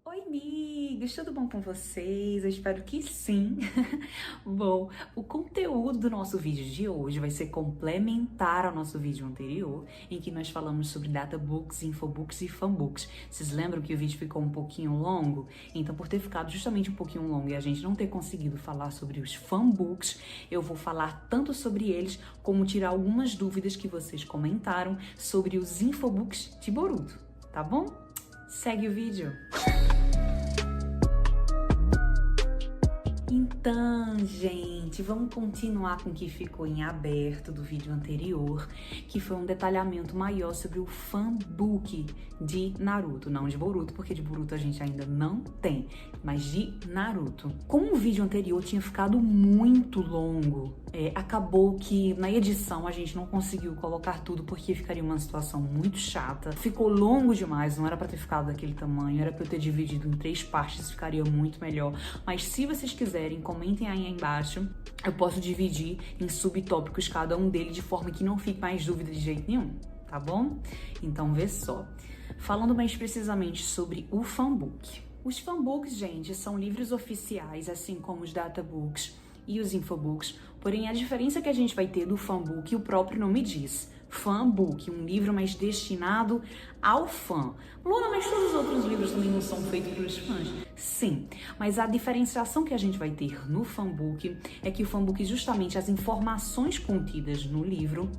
Oi, amigas, tudo bom com vocês? Eu espero que sim. Bom, o conteúdo do nosso vídeo de hoje vai ser complementar ao nosso vídeo anterior, em que nós falamos sobre databooks, infobooks e fanbooks. Vocês lembram que o vídeo ficou um pouquinho longo? Então, por ter ficado justamente um pouquinho longo e a gente não ter conseguido falar sobre os fanbooks, eu vou falar tanto sobre eles, como tirar algumas dúvidas que vocês comentaram sobre os infobooks de Boruto, tá bom? Segue o vídeo! Então, gente, vamos continuar com o que ficou em aberto do vídeo anterior, que foi um detalhamento maior sobre o fanbook de Naruto, não de Boruto, porque de Boruto a gente ainda não tem, mas de Naruto. Como o vídeo anterior tinha ficado muito longo, acabou que na edição a gente não conseguiu colocar tudo porque ficaria uma situação muito chata. Ficou longo demais, não era pra ter ficado daquele tamanho, era pra eu ter dividido em 3 partes, ficaria muito melhor. Mas se vocês quiserem, comentem aí embaixo. Eu posso dividir em subtópicos cada um deles de forma que não fique mais dúvida de jeito nenhum, tá bom? Então vê só. Falando mais precisamente sobre o fanbook. Os fanbooks, gente, são livros oficiais, assim como os databooks e os infobooks, porém a diferença que a gente vai ter do fanbook, o próprio nome diz. Fanbook, um livro mais destinado ao fã. Luna, mas todos os outros livros também não são feitos para os fãs? Sim, mas a diferenciação que a gente vai ter no fanbook é que o fanbook, justamente as informações contidas no livro,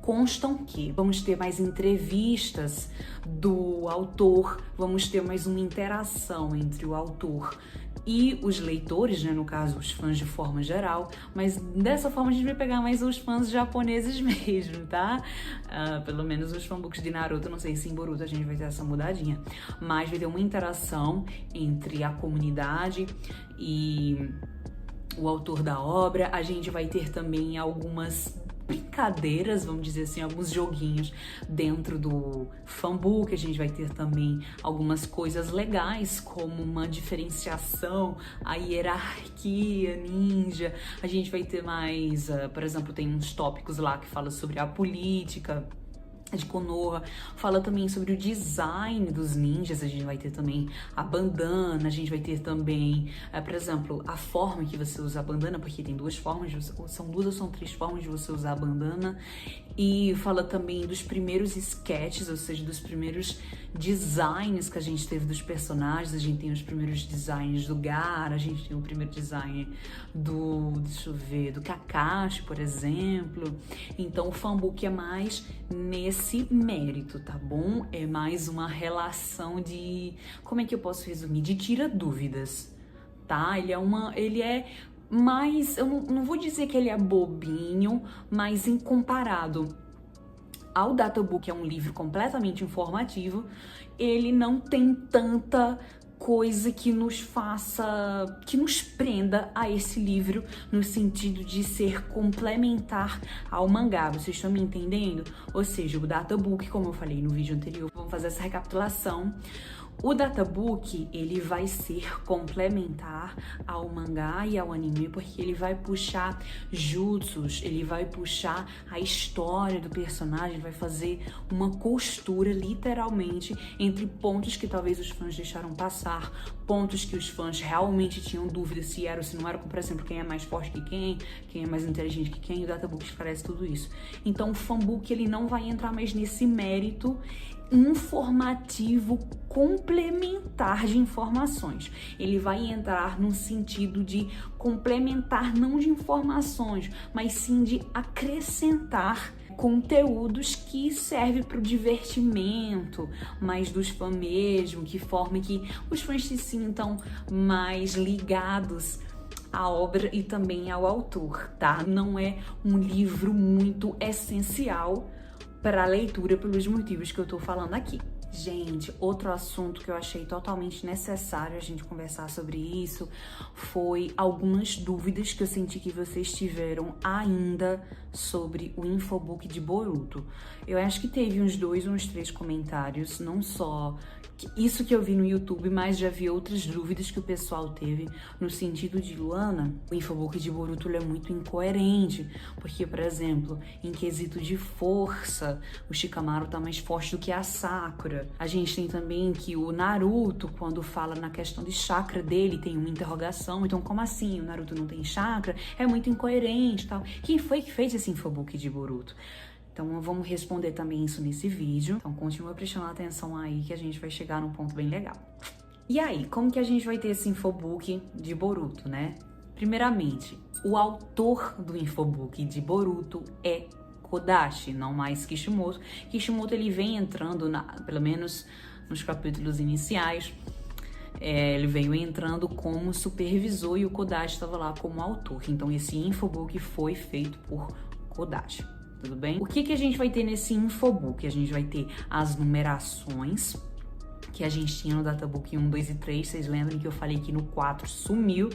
constam que vamos ter mais entrevistas do autor, vamos ter mais uma interação entre o autor e os leitores, né, no caso os fãs de forma geral, mas dessa forma a gente vai pegar mais os fãs japoneses mesmo, tá? Pelo menos os fanbooks de Naruto, não sei se em Boruto a gente vai ter essa mudadinha, mas vai ter uma interação entre a comunidade e o autor da obra. A gente vai ter também algumas brincadeiras, vamos dizer assim, alguns joguinhos dentro do fanbook. A gente vai ter também algumas coisas legais, como uma diferenciação, a hierarquia ninja. A gente vai ter mais, por exemplo, tem uns tópicos lá que fala sobre a política de Konoha, fala também sobre o design dos ninjas. A gente vai ter também a bandana, a gente vai ter também, por exemplo, a forma que você usa a bandana, porque tem 2 formas, são 2 ou são 3 formas de você usar a bandana, e fala também dos primeiros sketches, ou seja, dos primeiros designs que a gente teve dos personagens. A gente tem os primeiros designs do Gaara, a gente tem o primeiro design deixa eu ver, do Kakashi, por exemplo. Então o fanbook é mais nesse mérito, tá bom? É mais uma relação de, como é que eu posso resumir? De tira dúvidas, tá? Ele é mais, eu não vou dizer que ele é bobinho, mas em comparado ao databook, que é um livro completamente informativo, ele não tem tanta coisa que nos faça, que nos prenda a esse livro, no sentido de ser complementar ao mangá. Vocês estão me entendendo? Ou seja, o databook, como eu falei no vídeo anterior, vamos fazer essa recapitulação. O databook, ele vai ser complementar ao mangá e ao anime, porque ele vai puxar jutsus, ele vai puxar a história do personagem, vai fazer uma costura, literalmente, entre pontos que talvez os fãs deixaram passar, pontos que os fãs realmente tinham dúvida se era ou se não era, como, por exemplo, quem é mais forte que quem é mais inteligente que quem, e o databook esclarece tudo isso. Então o fanbook, ele não vai entrar mais nesse mérito informativo complementar de informações. Ele vai entrar no sentido de complementar, não de informações, mas sim de acrescentar conteúdos que servem para o divertimento, mais dos fãs mesmo, que forma que os fãs se sintam mais ligados à obra e também ao autor, tá? Não é um livro muito essencial para a leitura pelos motivos que eu tô falando aqui. Gente, outro assunto que eu achei totalmente necessário a gente conversar sobre isso foi algumas dúvidas que eu senti que vocês tiveram ainda sobre o infobook de Boruto. Eu acho que teve uns 2 ou uns 3 comentários, não só Isso que eu vi no YouTube, mas já vi outras dúvidas que o pessoal teve no sentido de Luana, o infobook de Boruto é muito incoerente, porque, por exemplo, em quesito de força, o Shikamaru tá mais forte do que a Sakura. A gente tem também que o Naruto, quando fala na questão de chakra dele, tem uma interrogação, então como assim? O Naruto não tem chakra? É muito incoerente e tal. Quem foi que fez esse infobook de Boruto? Então vamos responder também isso nesse vídeo. Então continua prestando atenção aí que a gente vai chegar num ponto bem legal. E aí, como que a gente vai ter esse infobook de Boruto, né? Primeiramente, o autor do infobook de Boruto é Kodashi, não mais Kishimoto. Kishimoto ele vem entrando, pelo menos nos capítulos iniciais, ele veio entrando como supervisor e o Kodashi estava lá como autor. Então esse infobook foi feito por Kodashi. Tudo bem? O que a gente vai ter nesse infobook? A gente vai ter as numerações que a gente tinha no databook 1, 2 e 3. Vocês lembram que eu falei que no 4 sumiu,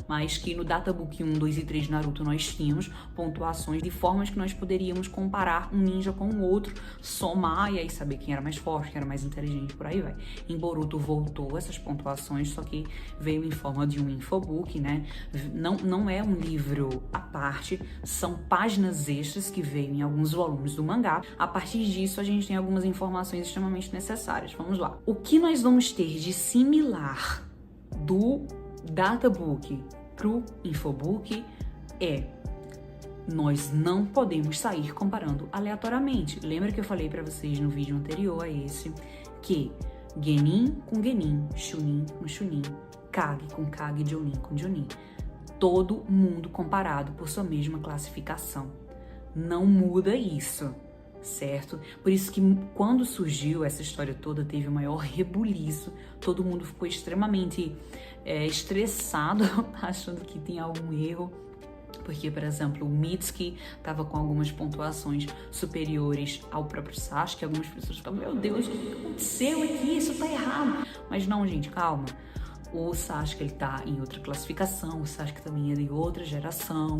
mas que no databook 1, 2 e 3 de Naruto nós tínhamos pontuações de formas que nós poderíamos comparar um ninja com o outro, somar e aí saber quem era mais forte, quem era mais inteligente, por aí vai. Em Boruto voltou essas pontuações, só que veio em forma de um infobook, né? Não é um livro à parte, são páginas extras que veio em alguns volumes do mangá. A partir disso, a gente tem algumas informações extremamente necessárias. Vamos lá. O que nós vamos ter de similar do databook pro infobook nós não podemos sair comparando aleatoriamente. Lembra que eu falei para vocês no vídeo anterior a esse que Genin com Genin, Chunin com Chunin, Kage com Kage, Jounin com Jounin, todo mundo comparado por sua mesma classificação. Não muda isso, certo? Por isso que quando surgiu essa história toda, teve o maior rebuliço, todo mundo ficou extremamente estressado, achando que tinha algum erro, porque, por exemplo, o Mitsuki estava com algumas pontuações superiores ao próprio Sasuke, algumas pessoas ficavam, meu Deus, o que aconteceu aqui? Isso tá errado. Mas não, gente, calma. O Sasuke, ele tá em outra classificação, o Sasuke também é de outra geração,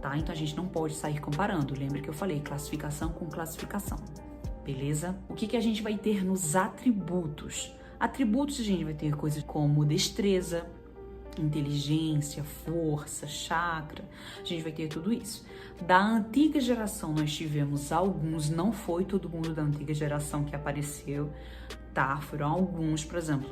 tá? Então a gente não pode sair comparando. Lembra que eu falei classificação com classificação, beleza? O que a gente vai ter nos atributos? Atributos a gente vai ter coisas como destreza, inteligência, força, chakra, a gente vai ter tudo isso. Da antiga geração nós tivemos alguns, não foi todo mundo da antiga geração que apareceu, tá? Foram alguns, por exemplo,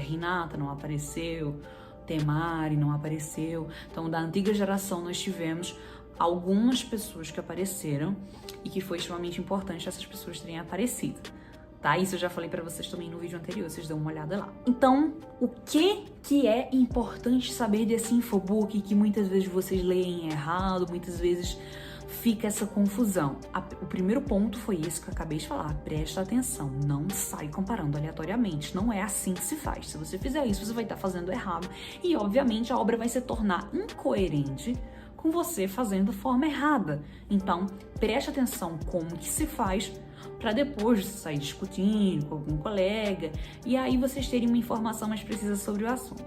Hinata não apareceu, Temari não apareceu. Então da antiga geração nós tivemos algumas pessoas que apareceram e que foi extremamente importante essas pessoas terem aparecido. Tá? Isso eu já falei pra vocês também no vídeo anterior, vocês dão uma olhada lá. Então, o que é importante saber desse infobook que muitas vezes vocês leem errado, muitas vezes fica essa confusão? O primeiro ponto foi esse que eu acabei de falar, presta atenção, não sai comparando aleatoriamente, não é assim que se faz. Se você fizer isso, você vai estar fazendo errado e, obviamente, a obra vai se tornar incoerente com você fazendo da forma errada. Então, preste atenção como que se faz para depois você sair discutindo com algum colega e aí vocês terem uma informação mais precisa sobre o assunto.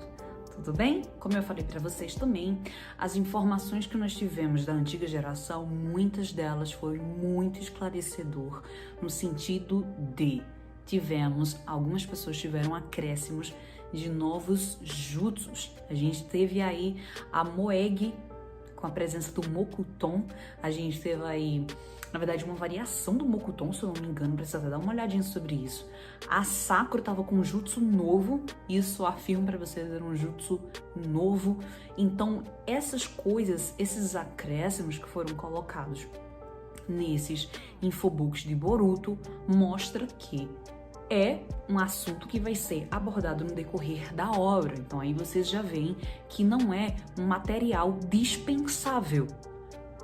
Tudo bem? Como eu falei para vocês também, as informações que nós tivemos da antiga geração, muitas delas foram muito esclarecedor no sentido de algumas pessoas tiveram acréscimos de novos jutsus. A gente teve aí a Moeg com a presença do Mokuton, a gente teve aí, na verdade, uma variação do Mokuton, se eu não me engano, precisa dar uma olhadinha sobre isso. A Sakura tava com um jutsu novo, isso eu afirmo pra vocês, era um jutsu novo. Então, essas coisas, esses acréscimos que foram colocados nesses infobooks de Boruto, mostra que é um assunto que vai ser abordado no decorrer da obra. Então aí vocês já veem que não é um material dispensável,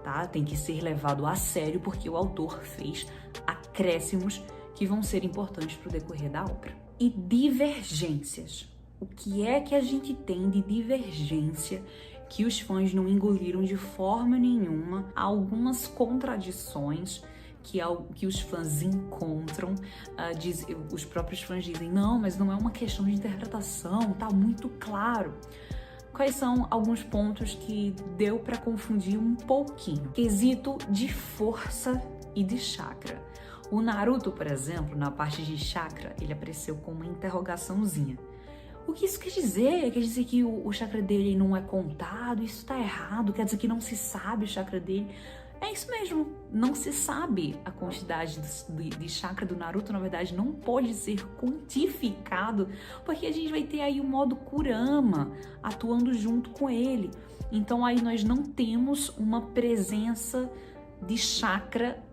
tá? Tem que ser levado a sério porque o autor fez acréscimos que vão ser importantes para o decorrer da obra. E divergências. O que é que a gente tem de divergência que os fãs não engoliram de forma nenhuma? Há algumas contradições que os fãs encontram, os próprios fãs dizem, não, mas não é uma questão de interpretação, tá muito claro. Quais são alguns pontos que deu para confundir um pouquinho? Quesito de força e de chakra. O Naruto, por exemplo, na parte de chakra, ele apareceu com uma interrogaçãozinha. O que isso quer dizer? Quer dizer que o chakra dele não é contado? Isso tá errado? Quer dizer que não se sabe o chakra dele? É isso mesmo, não se sabe a quantidade de chakra do Naruto, na verdade não pode ser quantificado, porque a gente vai ter aí o modo Kurama atuando junto com ele. Então aí nós não temos uma presença de chakra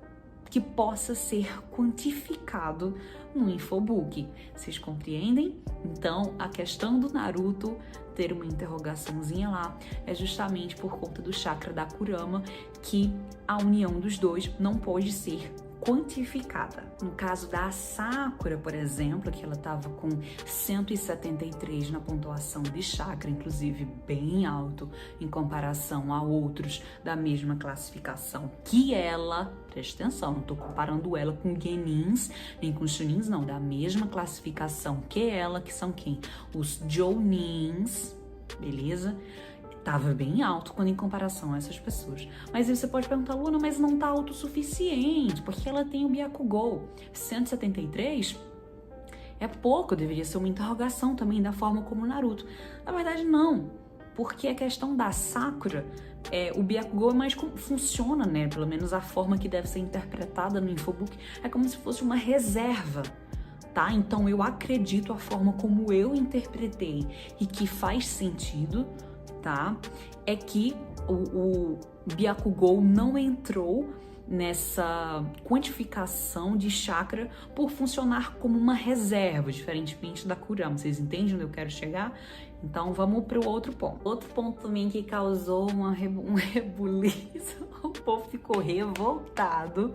que possa ser quantificado no infobook. Vocês compreendem? Então, a questão do Naruto ter uma interrogaçãozinha lá é justamente por conta do chakra da Kurama, que a união dos dois não pode ser quantificada. No caso da Sakura, por exemplo, que ela estava com 173 na pontuação de chakra, inclusive bem alto em comparação a outros da mesma classificação que ela, presta atenção, não estou comparando ela com Genins, nem com Chunins, não, da mesma classificação que ela, que são quem? Os Jounins, beleza? Tava bem alto quando em comparação a essas pessoas. Mas aí você pode perguntar, Luana, mas não tá alto o suficiente, porque ela tem o Byakugou. 173 é pouco, deveria ser uma interrogação também da forma como o Naruto. Na verdade, não, porque a questão da Sakura, o Byakugou é mais como funciona, né? Pelo menos a forma que deve ser interpretada no infobook é como se fosse uma reserva. Tá? Então eu acredito a forma como eu interpretei e que faz sentido, tá? É que o Byakugou não entrou nessa quantificação de chakra por funcionar como uma reserva, diferentemente da Kurama. Vocês entendem onde eu quero chegar? Então vamos para o outro ponto. Outro ponto também que causou um rebuliço, o povo ficou revoltado,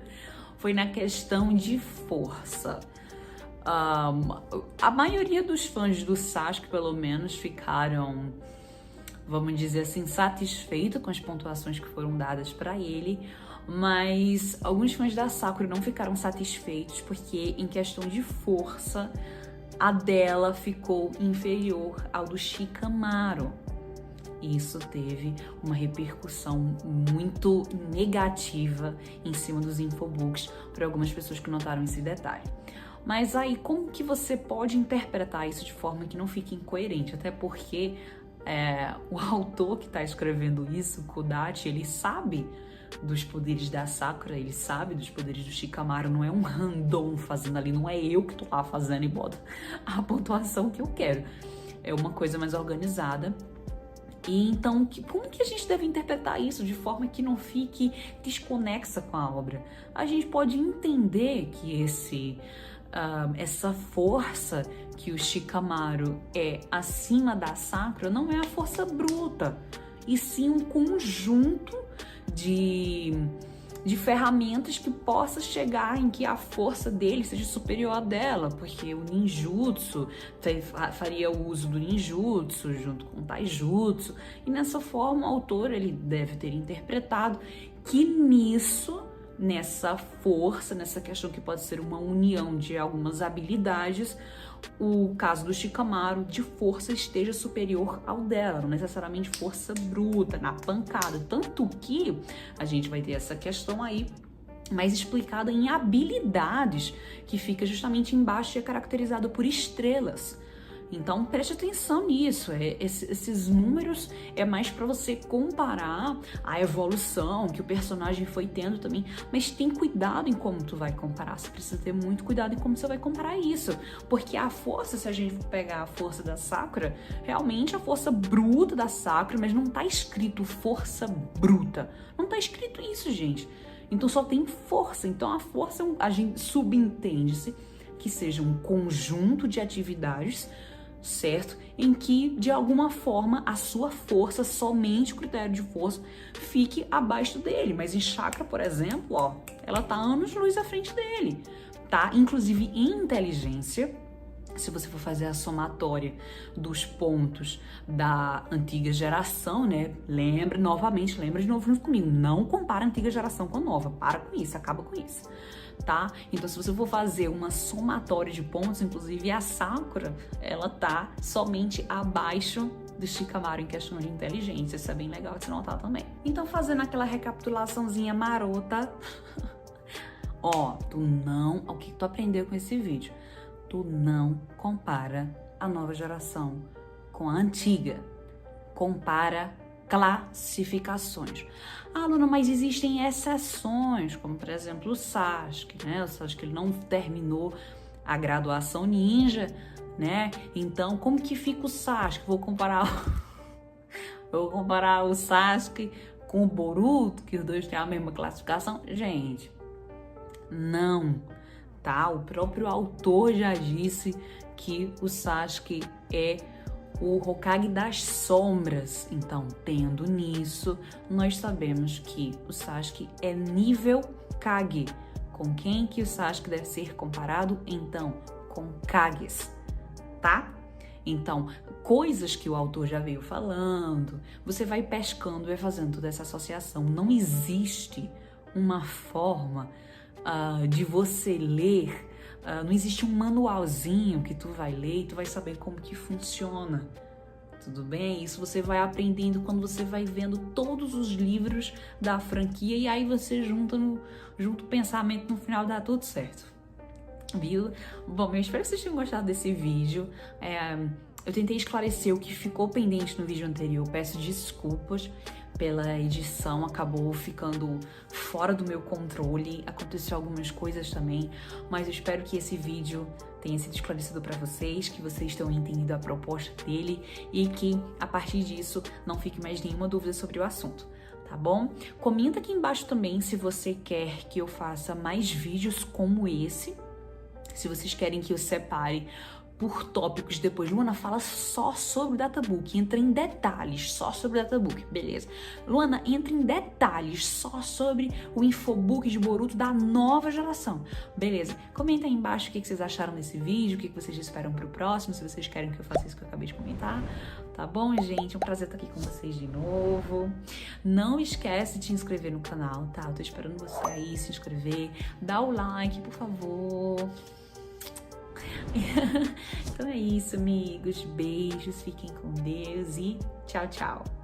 foi na questão de força. A maioria dos fãs do Sasuke, pelo menos, ficaram, vamos dizer assim, satisfeito com as pontuações que foram dadas para ele, mas alguns fãs da Sakura não ficaram satisfeitos porque, em questão de força, a dela ficou inferior ao do Shikamaru. Isso teve uma repercussão muito negativa em cima dos infobooks para algumas pessoas que notaram esse detalhe. Mas aí, como que você pode interpretar isso de forma que não fique incoerente? Até porque o autor que está escrevendo isso, o Kodachi, ele sabe dos poderes da Sakura, ele sabe dos poderes do Shikamaru, não é um random fazendo ali, não é eu que tô lá fazendo e boto a pontuação que eu quero. É uma coisa mais organizada. E então, como que a gente deve interpretar isso de forma que não fique desconexa com a obra? A gente pode entender que essa força que o Shikamaru é acima da Sakura não é a força bruta, e sim um conjunto de ferramentas que possa chegar em que a força dele seja superior à dela, porque o ninjutsu faria o uso do ninjutsu junto com o taijutsu, e nessa forma o autor ele deve ter interpretado que nessa força, nessa questão que pode ser uma união de algumas habilidades, o caso do Shikamaru de força esteja superior ao dela, não necessariamente força bruta, na pancada. Tanto que a gente vai ter essa questão aí mais explicada em habilidades, que fica justamente embaixo e é caracterizado por estrelas. Então preste atenção nisso, esses números é mais para você comparar a evolução que o personagem foi tendo também, mas tem cuidado em como tu vai comparar, você precisa ter muito cuidado em como você vai comparar isso, porque a força, se a gente for pegar a força da Sakura, realmente a força bruta da Sakura, mas não tá escrito força bruta, não tá escrito isso, gente, então só tem força, então a força a gente subentende-se que seja um conjunto de atividades, certo? Em que, de alguma forma, a sua força, somente o critério de força, fique abaixo dele. Mas em chakra, por exemplo, ó, ela tá anos-luz à frente dele, tá? Inclusive em inteligência, se você for fazer a somatória dos pontos da antiga geração, né? Lembra de novo comigo, não compara a antiga geração com a nova, para com isso, acaba com isso, tá? Então, se você for fazer uma somatória de pontos, inclusive a Sakura, ela tá somente abaixo do Shikamaru em questão de inteligência, isso é bem legal de se notar também. Então, fazendo aquela recapitulaçãozinha marota, Ó, o que tu aprendeu com esse vídeo? Tu não compara a nova geração com a antiga. Compara classificações. Ah, Luna, mas existem exceções, como por exemplo o Sasuke, né? O Sasuke ele não terminou a graduação ninja, né? Então, como que fica o Sasuke? Vou comparar o Sasuke com o Boruto, que os dois têm a mesma classificação? Gente, não, tá? O próprio autor já disse que o Sasuke é o Hokage das sombras. Então, tendo nisso, nós sabemos que o Sasuke é nível Kage. Com quem que o Sasuke deve ser comparado? Então, com Kages, tá? Então, coisas que o autor já veio falando, você vai pescando, vai fazendo toda essa associação. Não existe uma forma de você ler, não existe um manualzinho que tu vai ler e tu vai saber como que funciona. Tudo bem? Isso você vai aprendendo quando você vai vendo todos os livros da franquia e aí você junta o pensamento, no final dá tudo certo. Viu? Bom, eu espero que vocês tenham gostado desse vídeo. Eu tentei esclarecer o que ficou pendente no vídeo anterior. Peço desculpas pela edição, acabou ficando fora do meu controle. Aconteceu algumas coisas também, mas eu espero que esse vídeo tenha sido esclarecido para vocês, que vocês tenham entendido a proposta dele e que, a partir disso, não fique mais nenhuma dúvida sobre o assunto. Tá bom? Comenta aqui embaixo também se você quer que eu faça mais vídeos como esse. Se vocês querem que eu separe por tópicos depois, Luana, fala só sobre o databook, entra em detalhes só sobre o databook, beleza. Luana, entra em detalhes só sobre o infobook de Boruto da nova geração, beleza. Comenta aí embaixo o que vocês acharam desse vídeo, o que vocês esperam pro próximo, se vocês querem que eu faça isso que eu acabei de comentar, tá bom, gente? É um prazer estar aqui com vocês de novo. Não esquece de se inscrever no canal, tá? Eu tô esperando você aí se inscrever, dá o like, por favor. Então é isso, amigos. Beijos, fiquem com Deus e tchau, tchau.